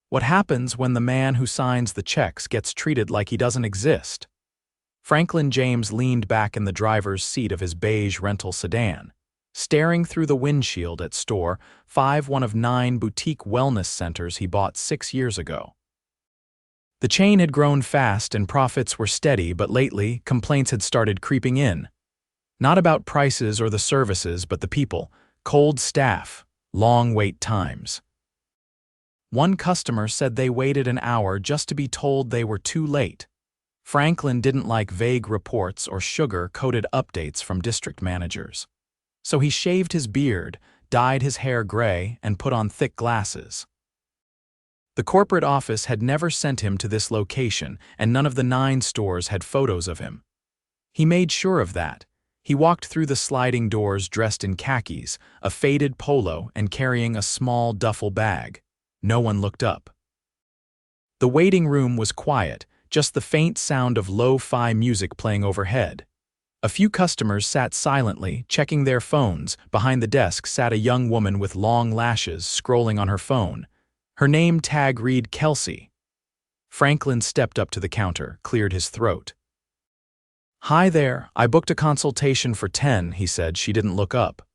What happens when the man who signs the checks gets treated like he doesn't exist? Franklin James leaned back in the driver's seat of his beige rental sedan, staring through the windshield at Store 5, one of 9 boutique wellness centers he bought 6 years ago. The chain had grown fast and profits were steady, but lately, complaints had started creeping in. Not about prices or the services, but the people: cold staff, long wait times. One customer said they waited an hour just to be told they were too late. Franklin didn't like vague reports or sugar-coated updates from district managers. So he shaved his beard, dyed his hair gray, and put on thick glasses. The corporate office had never sent him to this location, and none of the 9 stores had photos of him. He made sure of that. He walked through the sliding doors dressed in khakis, a faded polo, and carrying a small duffel bag. No one looked up. The waiting room was quiet, just the faint sound of lo-fi music playing overhead. A few customers sat silently, checking their phones. Behind the desk sat a young woman with long lashes, scrolling on her phone. Her name tag read Kelsey. Franklin stepped up to the counter, cleared his throat. "Hi there, I booked a consultation for 10, he said. She didn't look up.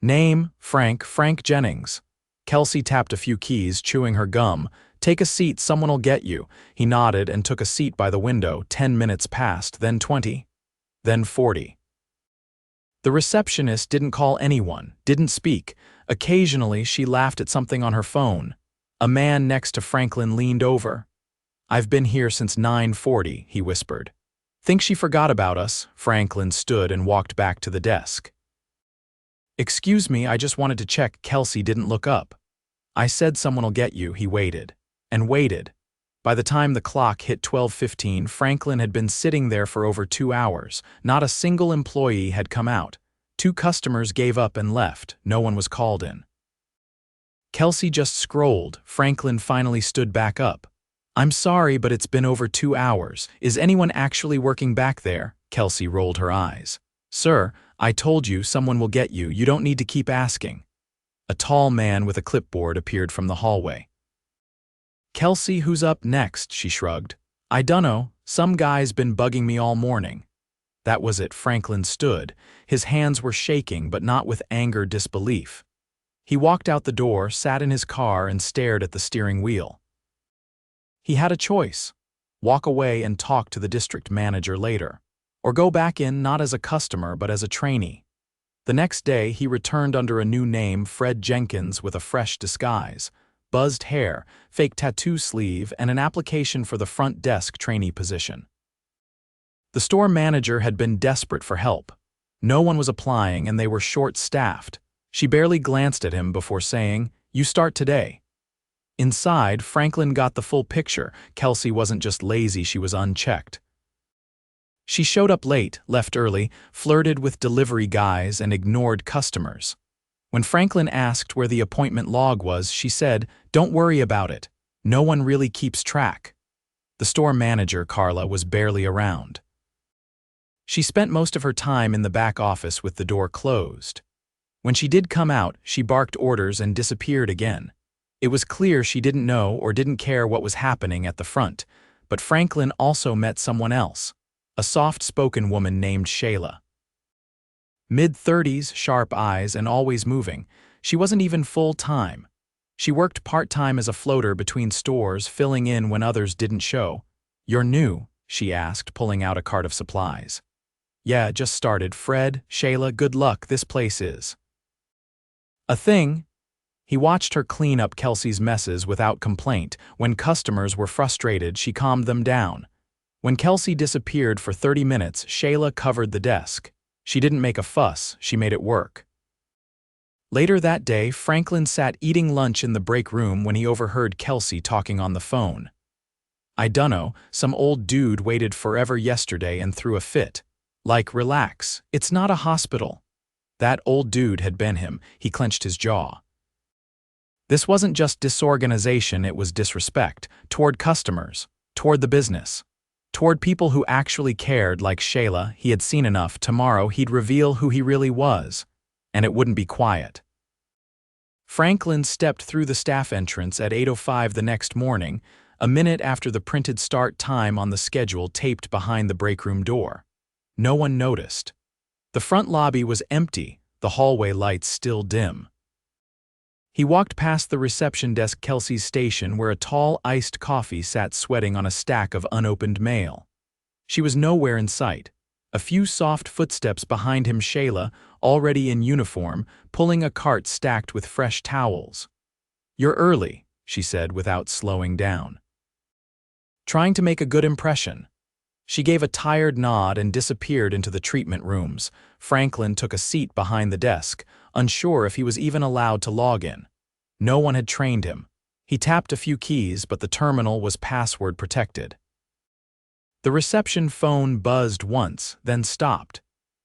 "Name, Frank Jennings." Kelsey tapped a few keys, chewing her gum. "Take a seat, someone'll get you." He nodded and took a seat by the window. 10 minutes passed, then 20, then 40. The receptionist didn't call anyone, didn't speak. Occasionally, she laughed at something on her phone. A man next to Franklin leaned over. "I've been here since 9:40, he whispered. "Think she forgot about us?" Franklin stood and walked back to the desk. "Excuse me, I just wanted to check." Kelsey didn't look up. "I said someone'll get you." He waited and waited. By the time the clock hit 12:15, Franklin had been sitting there for over 2 hours. Not a single employee had come out. 2 customers gave up and left. No one was called in. Kelsey just scrolled. Franklin finally stood back up. "I'm sorry, but it's been over 2 hours. Is anyone actually working back there?" Kelsey rolled her eyes. "Sir, I told you someone will get you. You don't need to keep asking." A tall man with a clipboard appeared from the hallway. "Kelsey, who's up next?" She shrugged. "I dunno. Some guy's been bugging me all morning." That was it. Franklin stood. His hands were shaking, but not with anger, disbelief. He walked out the door, sat in his car, and stared at the steering wheel. He had a choice: walk away and talk to the district manager later, or go back in not as a customer but as a trainee. The next day, he returned under a new name, Fred Jenkins, with a fresh disguise, buzzed hair, fake tattoo sleeve, and an application for the front desk trainee position. The store manager had been desperate for help. No one was applying, and they were short-staffed. She barely glanced at him before saying, "You start today." Inside, Franklin got the full picture. Kelsey wasn't just lazy, she was unchecked. She showed up late, left early, flirted with delivery guys, and ignored customers. When Franklin asked where the appointment log was, she said, "Don't worry about it. No one really keeps track." The store manager, Carla, was barely around. She spent most of her time in the back office with the door closed. When she did come out, she barked orders and disappeared again. It was clear she didn't know or didn't care what was happening at the front, but Franklin also met someone else. A soft-spoken woman named Shayla. Mid-30s, sharp eyes, and always moving. She wasn't even full-time. She worked part-time as a floater between stores, filling in when others didn't show. "You're new?" she asked, pulling out a cart of supplies. "Yeah, just started." "Fred, Shayla, good luck. This place is a thing." He watched her clean up Kelsey's messes without complaint. When customers were frustrated, she calmed them down. When Kelsey disappeared for 30 minutes, Shayla covered the desk. She didn't make a fuss, she made it work. Later that day, Franklin sat eating lunch in the break room when he overheard Kelsey talking on the phone. "I dunno, some old dude waited forever yesterday and threw a fit. Like, relax, it's not a hospital." That old dude had been him. He clenched his jaw. This wasn't just disorganization, it was disrespect. Toward customers, toward the business, toward people who actually cared. Like Shayla, he had seen enough. Tomorrow he'd reveal who he really was, and it wouldn't be quiet. Franklin stepped through the staff entrance at 8:05 the next morning, a minute after the printed start time on the schedule taped behind the breakroom door. No one noticed. The front lobby was empty, the hallway lights still dim. He walked past the reception desk Kelsey's station where a tall iced coffee sat sweating on a stack of unopened mail. She was nowhere in sight. A few soft footsteps behind him, Shayla, already in uniform, pulling a cart stacked with fresh towels. "You're early," she said without slowing down. "Trying to make a good impression." She gave a tired nod and disappeared into the treatment rooms. Franklin took a seat behind the desk, unsure if he was even allowed to log in. No one had trained him. He tapped a few keys, but the terminal was password protected. The reception phone buzzed once, then stopped.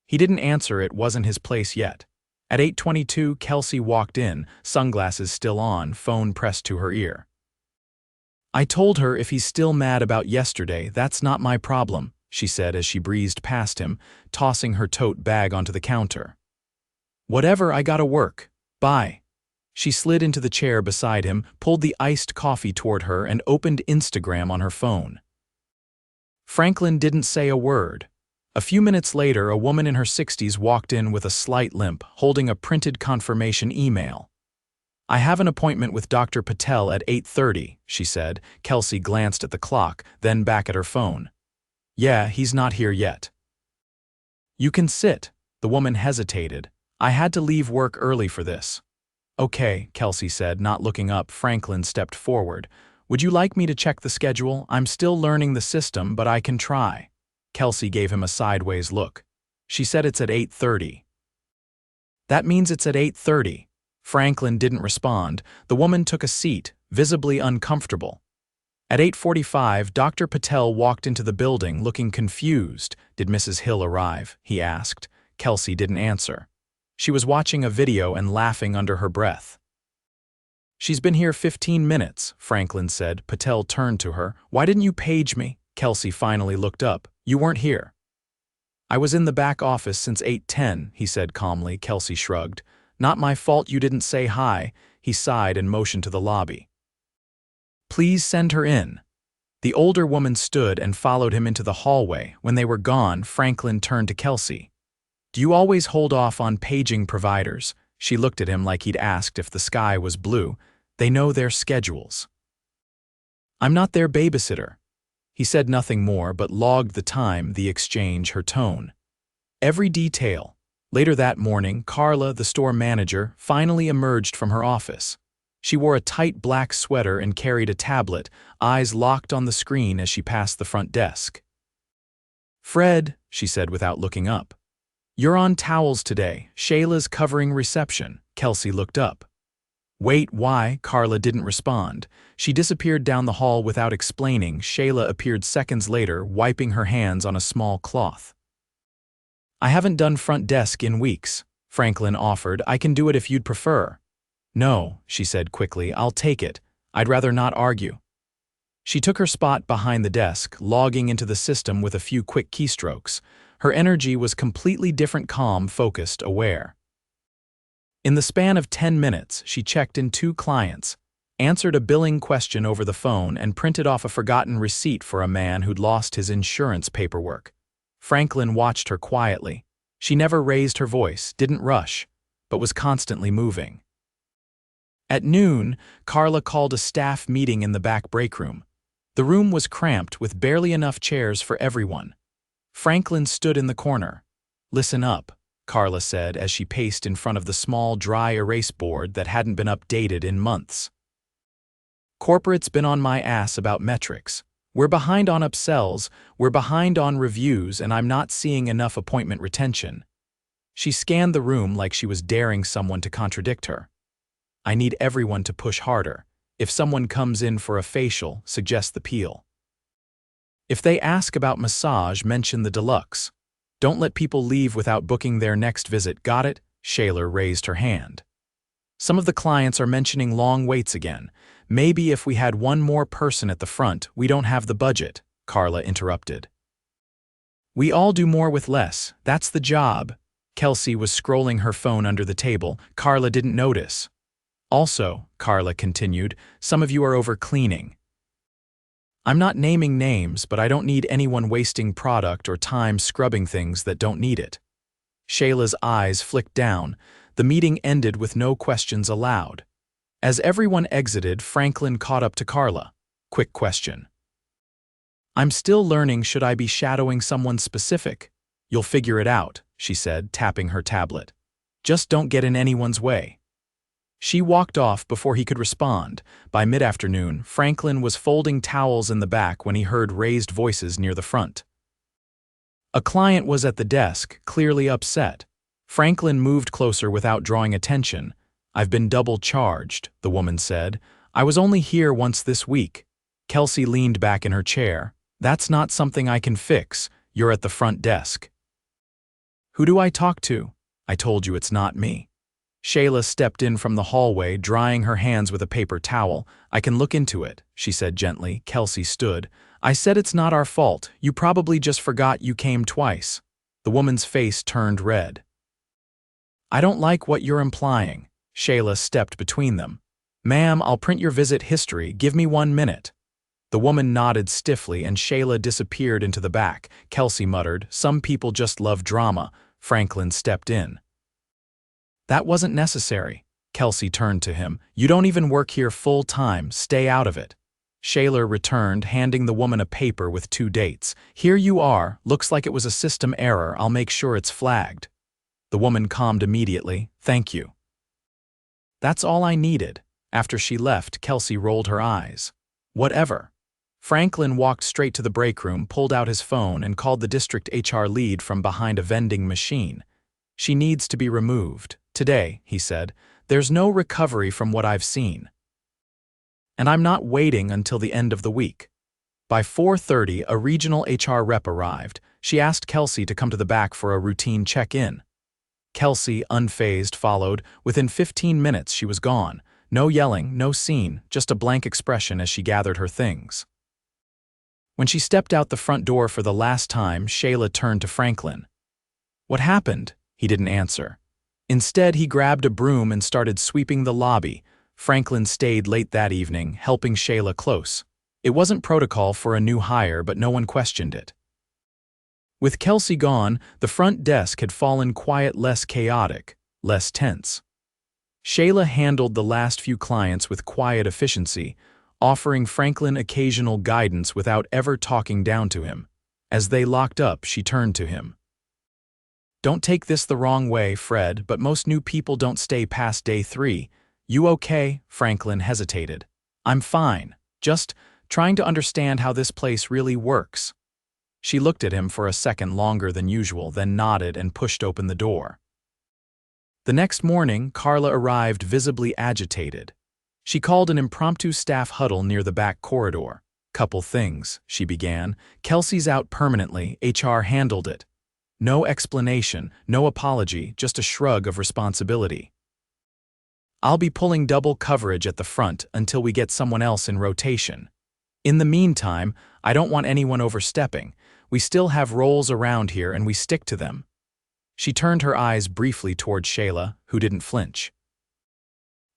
He didn't answer. It wasn't his place yet. At 8:22, Kelsey walked in, sunglasses still on, phone pressed to her ear. "I told her if he's still mad about yesterday, that's not my problem," she said as she breezed past him, tossing her tote bag onto the counter. "Whatever, I gotta work. Bye." She slid into the chair beside him, pulled the iced coffee toward her, and opened Instagram on her phone. Franklin didn't say a word. A few minutes later, a woman in her 60s walked in with a slight limp, holding a printed confirmation email. "I have an appointment with Dr. Patel at 8:30, she said. Kelsey glanced at the clock, then back at her phone. "Yeah, he's not here yet." "You can sit." The woman hesitated. "I had to leave work early for this." "Okay," Kelsey said, not looking up. Franklin stepped forward. "Would you like me to check the schedule? I'm still learning the system, but I can try." Kelsey gave him a sideways look. "She said it's at 8:30. "That means it's at 8:30. Franklin didn't respond. The woman took a seat, visibly uncomfortable. At 8:45, Dr. Patel walked into the building, looking confused. "Did Mrs. Hill arrive?" he asked. Kelsey didn't answer. She was watching a video and laughing under her breath. "She's been here 15 minutes, Franklin said. Patel turned to her. "Why didn't you page me?" Kelsey finally looked up. "You weren't here." "I was in the back office since 8:10, he said calmly. Kelsey shrugged. "Not my fault you didn't say hi." He sighed and motioned to the lobby. "Please send her in." The older woman stood and followed him into the hallway. When they were gone, Franklin turned to Kelsey. "Do you always hold off on paging providers?" She looked at him like he'd asked if the sky was blue. "They know their schedules." "I'm not their babysitter." He said nothing more, but logged the time, the exchange, her tone. Every detail. Later that morning, Carla, the store manager, finally emerged from her office. She wore a tight black sweater and carried a tablet, eyes locked on the screen as she passed the front desk. "Fred," she said without looking up. "You're on towels today. Shayla's covering reception." Kelsey looked up. "Wait, why?" Carla didn't respond. She disappeared down the hall without explaining. Shayla appeared seconds later, wiping her hands on a small cloth. "I haven't done front desk in weeks," Franklin offered. "I can do it if you'd prefer." "No," she said quickly. "I'll take it. I'd rather not argue." She took her spot behind the desk, logging into the system with a few quick keystrokes. Her energy was completely different, calm, focused, aware. In the span of 10 minutes, she checked in 2 clients, answered a billing question over the phone, and printed off a forgotten receipt for a man who'd lost his insurance paperwork. Franklin watched her quietly. She never raised her voice, didn't rush, but was constantly moving. At noon, Carla called a staff meeting in the back break room. The room was cramped with barely enough chairs for everyone. Franklin stood in the corner. "Listen up," Carla said as she paced in front of the small dry erase board that hadn't been updated in months. "Corporate's been on my ass about metrics. We're behind on upsells, we're behind on reviews, and I'm not seeing enough appointment retention." She scanned the room like she was daring someone to contradict her. "I need everyone to push harder. If someone comes in for a facial, suggest the peel. If they ask about massage, mention the deluxe. Don't let people leave without booking their next visit. Got it?" Shayla raised her hand. "Some of the clients are mentioning long waits again. Maybe if we had one more person at the front." "We don't have the budget," Carla interrupted. "We all do more with less. That's the job." Kelsey was scrolling her phone under the table. Carla didn't notice. Also, Carla continued, some of you are overcleaning. I'm not naming names, but I don't need anyone wasting product or time scrubbing things that don't need it. Shayla's eyes flicked down. The meeting ended with no questions allowed. As everyone exited, Franklin caught up to Carla. Quick question. I'm still learning, should I be shadowing someone specific? You'll figure it out, she said, tapping her tablet. Just don't get in anyone's way. She walked off before he could respond. By mid-afternoon, Franklin was folding towels in the back when he heard raised voices near the front. A client was at the desk, clearly upset. Franklin moved closer without drawing attention. I've been double charged, the woman said. I was only here once this week. Kelsey leaned back in her chair. That's not something I can fix. You're at the front desk. Who do I talk to? I told you it's not me. Shayla stepped in from the hallway, drying her hands with a paper towel. I can look into it, she said gently. Kelsey stood. I said it's not our fault. You probably just forgot you came twice. The woman's face turned red. I don't like what you're implying. Shayla stepped between them. Ma'am, I'll print your visit history. Give me 1 minute. The woman nodded stiffly and Shayla disappeared into the back. Kelsey muttered, some people just love drama. Franklin stepped in. That wasn't necessary. Kelsey turned to him. You don't even work here full time. Stay out of it. Shayla returned, handing the woman a paper with 2 dates. Here you are. Looks like it was a system error. I'll make sure it's flagged. The woman calmed immediately. Thank you. That's all I needed. After she left, Kelsey rolled her eyes. Whatever. Franklin walked straight to the break room, pulled out his phone, and called the district HR lead from behind a vending machine. She needs to be removed. Today, he said, there's no recovery from what I've seen. And I'm not waiting until the end of the week. By 4:30, a regional HR rep arrived. She asked Kelsey to come to the back for a routine check-in. Kelsey, unfazed, followed. Within 15 minutes, she was gone. No yelling, no scene, just a blank expression as she gathered her things. When she stepped out the front door for the last time, Shayla turned to Franklin. What happened? He didn't answer. Instead, he grabbed a broom and started sweeping the lobby. Franklin stayed late that evening, helping Shayla close. It wasn't protocol for a new hire, but no one questioned it. With Kelsey gone, the front desk had fallen quiet, less chaotic, less tense. Shayla handled the last few clients with quiet efficiency, offering Franklin occasional guidance without ever talking down to him. As they locked up, she turned to him. Don't take this the wrong way, Fred, but most new people don't stay past day 3. You okay? Franklin hesitated. I'm fine. Just trying to understand how this place really works. She looked at him for a second longer than usual, then nodded and pushed open the door. The next morning, Carla arrived visibly agitated. She called an impromptu staff huddle near the back corridor. Couple things, she began. Kelsey's out permanently. HR handled it. No explanation, no apology, just a shrug of responsibility. I'll be pulling double coverage at the front until we get someone else in rotation. In the meantime, I don't want anyone overstepping. We still have roles around here and we stick to them. She turned her eyes briefly toward Shayla, who didn't flinch.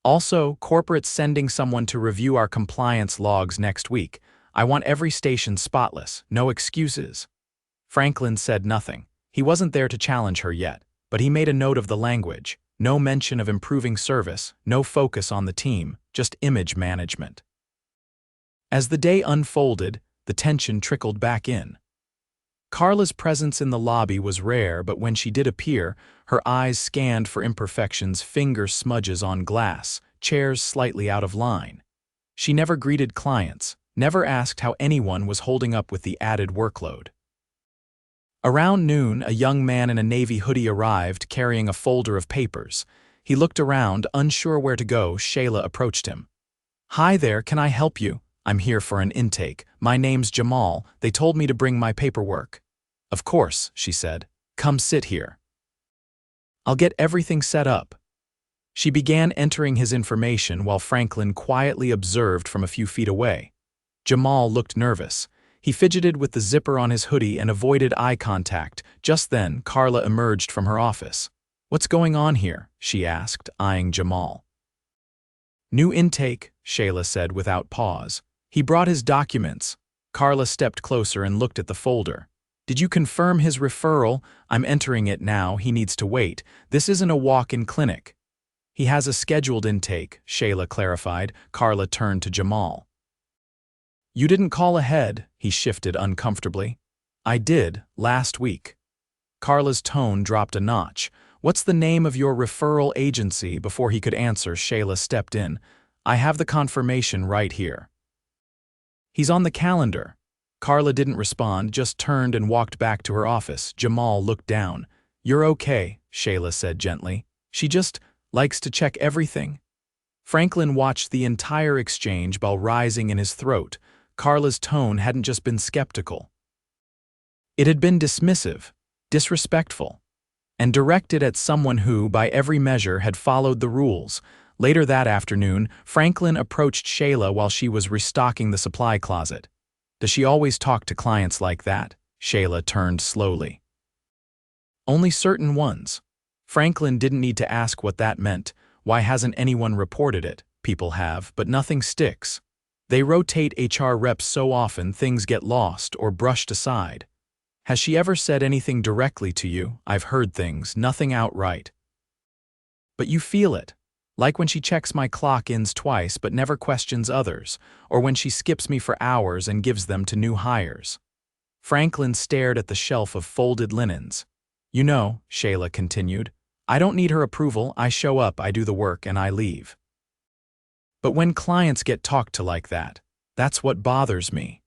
Also, corporate's sending someone to review our compliance logs next week. I want every station spotless, no excuses. Franklin said nothing. He wasn't there to challenge her yet, but he made a note of the language. No mention of improving service, no focus on the team, just image management. As the day unfolded, the tension trickled back in. Carla's presence in the lobby was rare, but when she did appear, her eyes scanned for imperfections, finger smudges on glass, chairs slightly out of line. She never greeted clients, never asked how anyone was holding up with the added workload. Around noon, a young man in a navy hoodie arrived, carrying a folder of papers. He looked around, unsure where to go. Shayla approached him. Hi there, can I help you? I'm here for an intake. My name's Jamal. They told me to bring my paperwork. Of course, she said. Come sit here. I'll get everything set up. She began entering his information while Franklin quietly observed from a few feet away. Jamal looked nervous. He fidgeted with the zipper on his hoodie and avoided eye contact. Just then, Carla emerged from her office. What's going on here? She asked, eyeing Jamal. New intake, Shayla said without pause. He brought his documents. Carla stepped closer and looked at the folder. Did you confirm his referral? I'm entering it now, he needs to wait. This isn't a walk-in clinic. He has a scheduled intake, Shayla clarified. Carla turned to Jamal. You didn't call ahead, he shifted uncomfortably. I did, last week. Carla's tone dropped a notch. What's the name of your referral agency? Before he could answer, Shayla stepped in. I have the confirmation right here. He's on the calendar. Carla didn't respond, just turned and walked back to her office. Jamal looked down. You're okay, Shayla said gently. She just likes to check everything. Franklin watched the entire exchange while rising in his throat. Carla's tone hadn't just been skeptical. It had been dismissive, disrespectful, and directed at someone who, by every measure, had followed the rules. Later that afternoon, Franklin approached Shayla while she was restocking the supply closet. Does she always talk to clients like that? Shayla turned slowly. Only certain ones. Franklin didn't need to ask what that meant. Why hasn't anyone reported it? People have, but nothing sticks. They rotate HR reps so often things get lost or brushed aside. Has she ever said anything directly to you? I've heard things, nothing outright. But you feel it. Like when she checks my clock-ins twice but never questions others, or when she skips me for hours and gives them to new hires. Franklin stared at the shelf of folded linens. You know, Shayla continued, I don't need her approval. I show up, I do the work, and I leave. But when clients get talked to like that, that's what bothers me.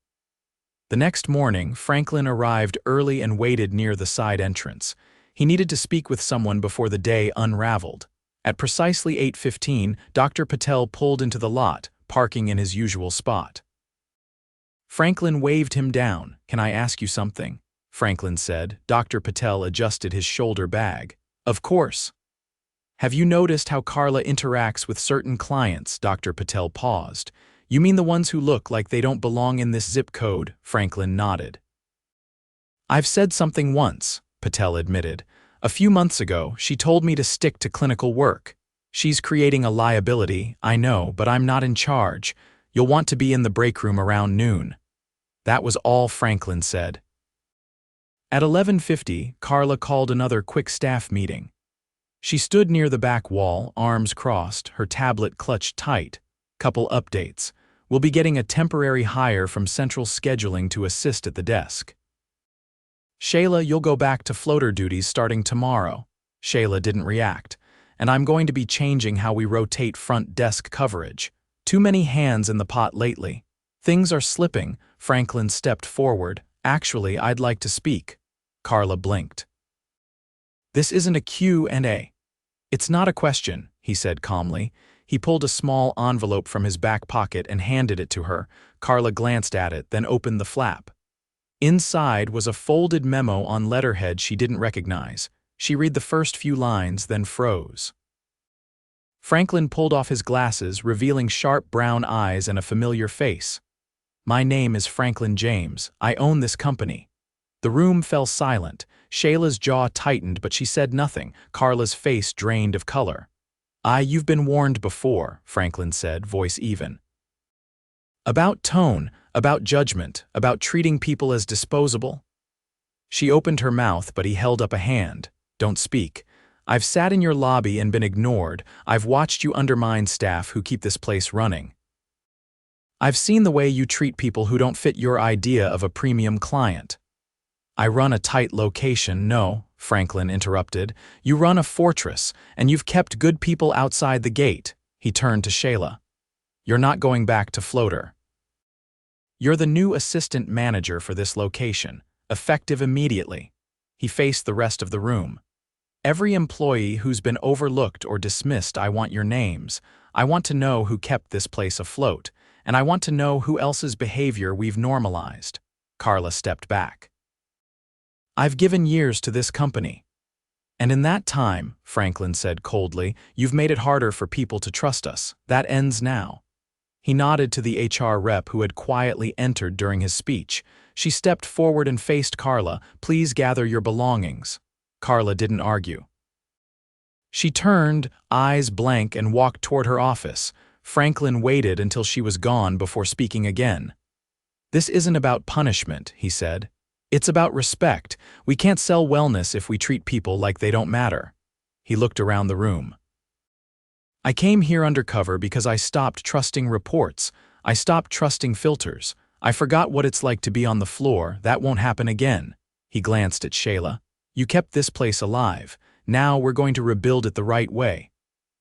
The next morning, Franklin arrived early and waited near the side entrance. He needed to speak with someone before the day unraveled. At precisely 8:15, Dr. Patel pulled into the lot, parking in his usual spot. Franklin waved him down. Can I ask you something? Franklin said. Dr. Patel adjusted his shoulder bag. Of course. Have you noticed how Carla interacts with certain clients? Dr. Patel paused. You mean the ones who look like they don't belong in this zip code? Franklin nodded. I've said something once, Patel admitted. A few months ago, she told me to stick to clinical work. She's creating a liability, I know, but I'm not in charge. You'll want to be in the break room around noon. That was all Franklin said. At 11:50, Carla called another quick staff meeting. She stood near the back wall, arms crossed, her tablet clutched tight. Couple updates. We'll be getting a temporary hire from central scheduling to assist at the desk. Shayla, you'll go back to floater duties starting tomorrow. Shayla didn't react. And I'm going to be changing how we rotate front desk coverage. Too many hands in the pot lately. Things are slipping. Franklin stepped forward. Actually, I'd like to speak. Carla blinked. This isn't a Q&A. It's not a question, he said calmly. He pulled a small envelope from his back pocket and handed it to her. Carla glanced at it, then opened the flap. Inside was a folded memo on letterhead she didn't recognize. She read the first few lines, then froze. Franklin pulled off his glasses, revealing sharp brown eyes and a familiar face. My name is Franklin James. I own this company. The room fell silent. Shayla's jaw tightened, but she said nothing. Carla's face drained of color. You've been warned before, Franklin said, voice even. About tone, about judgment, about treating people as disposable. She opened her mouth, but he held up a hand. Don't speak. I've sat in your lobby and been ignored. I've watched you undermine staff who keep this place running. I've seen the way you treat people who don't fit your idea of a premium client. I run a tight location. No, Franklin interrupted. You run a fortress, and you've kept good people outside the gate. He turned to Shayla. You're not going back to floater. You're the new assistant manager for this location, effective immediately. He faced the rest of the room. Every employee who's been overlooked or dismissed, I want your names. I want to know who kept this place afloat, and I want to know who else's behavior we've normalized. Carla stepped back. I've given years to this company. And in that time, Franklin said coldly, you've made it harder for people to trust us. That ends now. He nodded to the HR rep who had quietly entered during his speech. She stepped forward and faced Carla. Please gather your belongings. Carla didn't argue. She turned, eyes blank, and walked toward her office. Franklin waited until she was gone before speaking again. "This isn't about punishment," he said. "It's about respect. We can't sell wellness if we treat people like they don't matter." He looked around the room. "I came here undercover because I stopped trusting reports. I stopped trusting filters. I forgot what it's like to be on the floor. That won't happen again." He glanced at Shayla. "You kept this place alive. Now we're going to rebuild it the right way."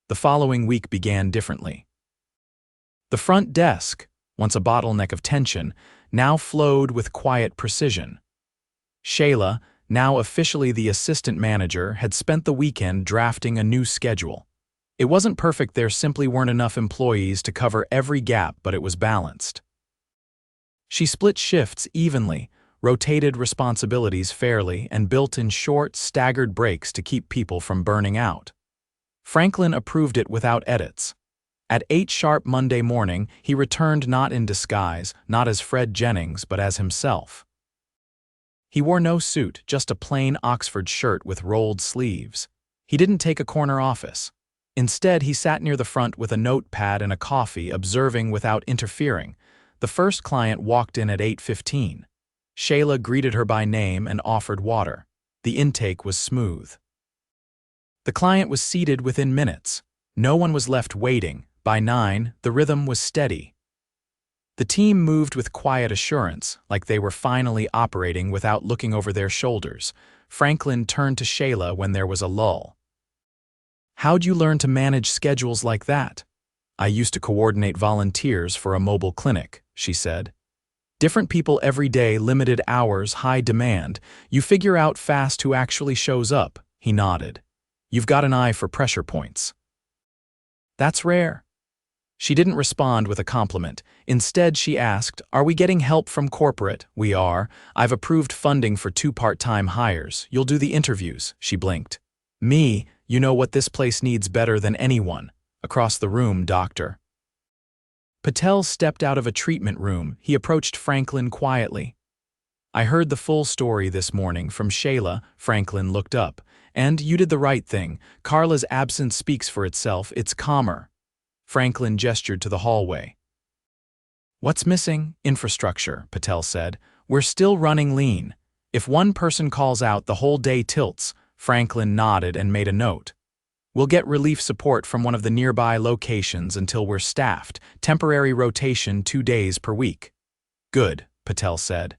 The following week began differently. The front desk, once a bottleneck of tension, now flowed with quiet precision. Shayla, now officially the assistant manager, had spent the weekend drafting a new schedule. It wasn't perfect, there simply weren't enough employees to cover every gap, but it was balanced. She split shifts evenly, rotated responsibilities fairly, and built in short, staggered breaks to keep people from burning out. Franklin approved it without edits. At 8 sharp Monday morning, he returned not in disguise, not as Fred Jennings, but as himself. He wore no suit, just a plain Oxford shirt with rolled sleeves. He didn't take a corner office. Instead, he sat near the front with a notepad and a coffee, observing without interfering. The first client walked in at 8:15. Shayla greeted her by name and offered water. The intake was smooth. The client was seated within minutes. No one was left waiting. By 9, the rhythm was steady. The team moved with quiet assurance, like they were finally operating without looking over their shoulders. Franklin turned to Shayla when there was a lull. "How'd you learn to manage schedules like that?" "I used to coordinate volunteers for a mobile clinic," she said. "Different people every day, limited hours, high demand. You figure out fast who actually shows up." He nodded. "You've got an eye for pressure points." "That's rare." She didn't respond with a compliment. Instead, she asked, "Are we getting help from corporate?" "We are. I've approved funding for 2 part-time hires. You'll do the interviews." She blinked. "Me, you know what this place needs better than anyone." "Across the room, doctor." Patel stepped out of a treatment room. He approached Franklin quietly. "I heard the full story this morning from Shayla." Franklin looked up. "And you did the right thing. Carla's absence speaks for itself. It's calmer." Franklin gestured to the hallway. "What's missing?" "Infrastructure," Patel said. "We're still running lean. If one person calls out, the whole day tilts." Franklin nodded and made a note. "We'll get relief support from one of the nearby locations until we're staffed. Temporary rotation 2 days per week." "Good," Patel said.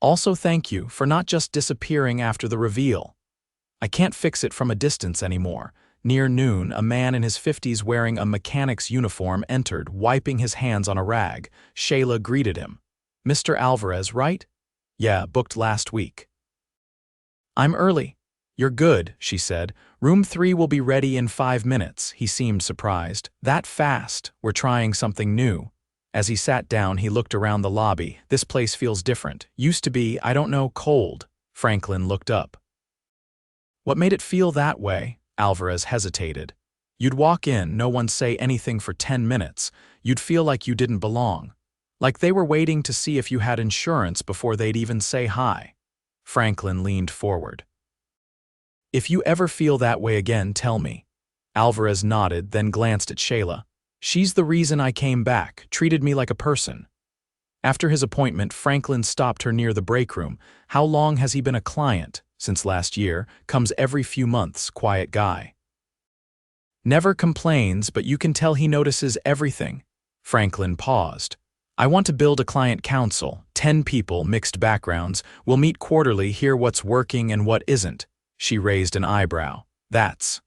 "Also thank you for not just disappearing after the reveal. I can't fix it from a distance anymore." Near noon, a man in his 50s wearing a mechanic's uniform entered, wiping his hands on a rag. Shayla greeted him. "Mr. Alvarez, right?" "Yeah, booked last week." "I'm early." "You're good," she said. "Room 3 will be ready in 5 minutes." He seemed surprised. "That fast? We're trying something new." As he sat down, he looked around the lobby. "This place feels different. Used to be, I don't know, cold." Franklin looked up. "What made it feel that way?" Alvarez hesitated. "You'd walk in, no one say anything for 10 minutes. You'd feel like you didn't belong. Like they were waiting to see if you had insurance before they'd even say hi." Franklin leaned forward. "If you ever feel that way again, tell me." Alvarez nodded, then glanced at Shayla. "She's the reason I came back, treated me like a person." After his appointment, Franklin stopped her near the break room. "How long has he been a client?" "Since last year. Comes every few months. Quiet guy. Never complains, but you can tell he notices everything." Franklin paused. "I want to build a client council. 10 people, mixed backgrounds. We'll meet quarterly, hear what's working and what isn't." She raised an eyebrow. "That's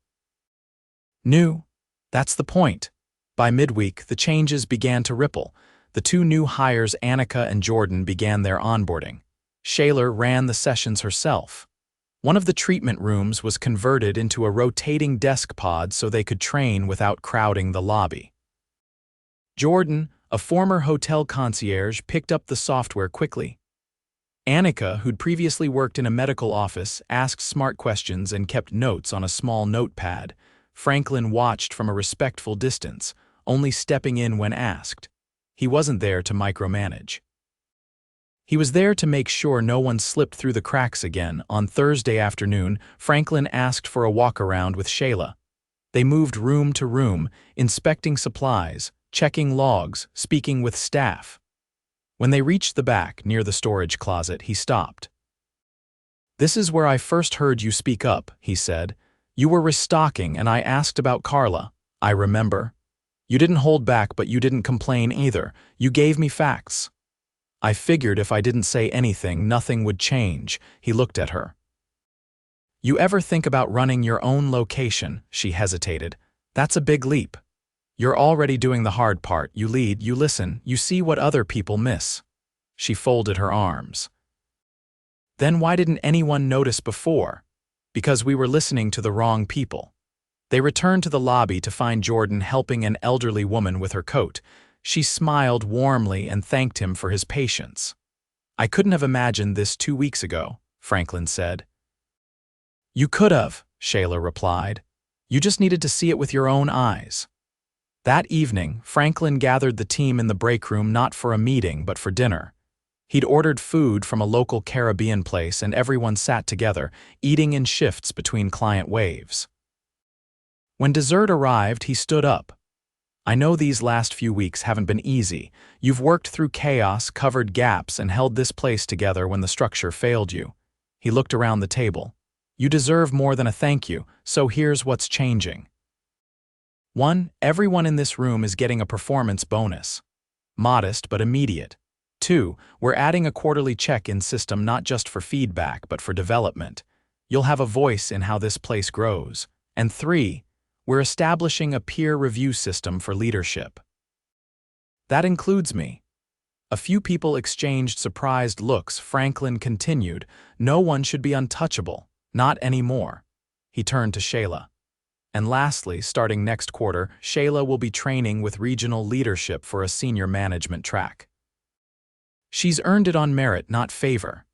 new." "That's the point." By midweek, the changes began to ripple. The 2 new hires, Annika and Jordan, began their onboarding. Shayla ran the sessions herself. One of the treatment rooms was converted into a rotating desk pod so they could train without crowding the lobby. Jordan, a former hotel concierge, picked up the software quickly. Annika, who'd previously worked in a medical office, asked smart questions and kept notes on a small notepad. Franklin watched from a respectful distance, only stepping in when asked. He wasn't there to micromanage. He was there to make sure no one slipped through the cracks again. On Thursday afternoon, Franklin asked for a walk-around with Shayla. They moved room to room, inspecting supplies, checking logs, speaking with staff. When they reached the back, near the storage closet, he stopped. "This is where I first heard you speak up," he said. "You were restocking and I asked about Carla. I remember. You didn't hold back, but you didn't complain either. You gave me facts. I figured if I didn't say anything, nothing would change." He looked at her. "You ever think about running your own location?" She hesitated. "That's a big leap. You're already doing the hard part. You lead, you listen, you see what other people miss." She folded her arms. "Then why didn't anyone notice before?" "Because we were listening to the wrong people." They returned to the lobby to find Jordan helping an elderly woman with her coat. She smiled warmly and thanked him for his patience. "I couldn't have imagined this 2 weeks ago," Franklin said. "You could have," Shayla replied. "You just needed to see it with your own eyes." That evening, Franklin gathered the team in the break room not for a meeting but for dinner. He'd ordered food from a local Caribbean place and everyone sat together, eating in shifts between client waves. When dessert arrived, he stood up. "I know these last few weeks haven't been easy. You've worked through chaos, covered gaps, and held this place together when the structure failed you." He looked around the table. "You deserve more than a thank you, so here's what's changing. 1. Everyone in this room is getting a performance bonus. Modest but immediate. 2. We're adding a quarterly check-in system not just for feedback but for development. You'll have a voice in how this place grows. And 3. We're establishing a peer review system for leadership." "That includes me." A few people exchanged surprised looks. Franklin continued, "No one should be untouchable. Not anymore." He turned to Shayla. "And lastly, starting next quarter, Shayla will be training with regional leadership for a senior management track. She's earned it on merit, not favor."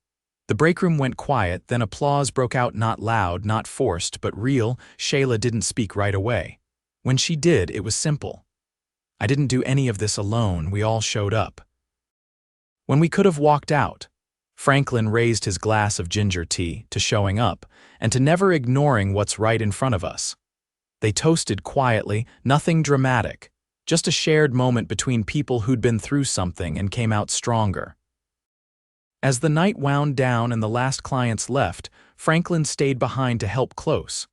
The break room went quiet, then applause broke out, not loud, not forced, but real. Shayla didn't speak right away. When she did, it was simple. "I didn't do any of this alone, we all showed up. When we could have walked out." Franklin raised his glass of ginger tea to showing up, and to never ignoring what's right in front of us. They toasted quietly, nothing dramatic, just a shared moment between people who'd been through something and came out stronger. As the night wound down and the last clients left, Franklin stayed behind to help close.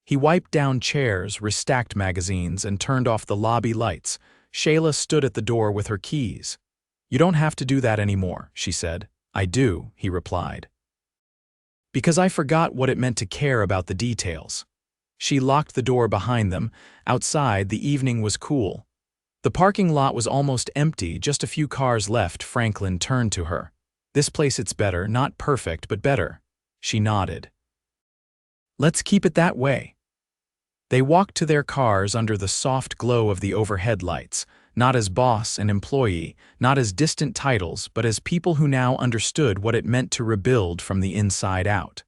He wiped down chairs, restacked magazines, and turned off the lobby lights. Shayla stood at the door with her keys. "You don't have to do that anymore," she said. "I do," he replied. "Because I forgot what it meant to care about the details." She locked the door behind them. Outside, the evening was cool. The parking lot was almost empty, just a few cars left. Franklin turned to her. "This place, it's better, not perfect, but better." She nodded. "Let's keep it that way." They walked to their cars under the soft glow of the overhead lights, not as boss and employee, not as distant titles, but as people who now understood what it meant to rebuild from the inside out.